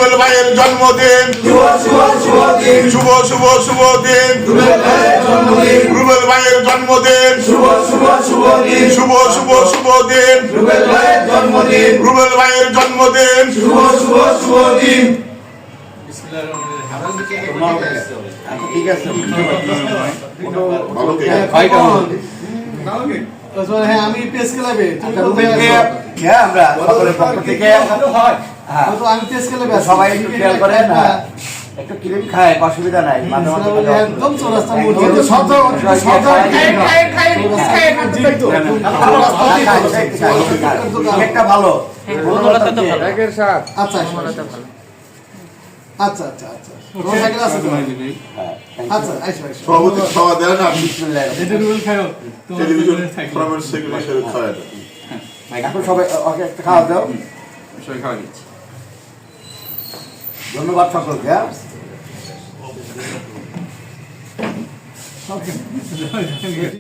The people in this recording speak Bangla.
রুবেল ভাইয়ের জন্মদিন, শুভ শুভ শুভ দিন, রুবেল ভাইয়ের জন্মদিন, শুভ শুভ শুভ দিন, রুবেল ভাইয়ের জন্মদিন, শুভ দিন। ঠিক আছে হ্যাঁ আমি পেস ক্লাবে আমরা সকলের পক্ষ থেকে আমি পেস ক্লাবে সবাই একটু খেয়াল করেন, একটু ক্রিম খায় অসুবিধা নাই, মাঝে মাঝে একদম চৌরাস্তা একটা ভালো আচ্ছা আচ্ছা আচ্ছা আচ্ছা মোটরসাইকেল আছে আচ্ছা আইসো আইসো সভাপতি খাওয়া দেন না, টেলিভিশন ফরমের সেক্রেটারি খাওয়া দেন। এখন সবাই ওকে একটা খাওয়া দাও, সবাই খাওয়া দিচ্ছি। ধন্যবাদ সকলকে।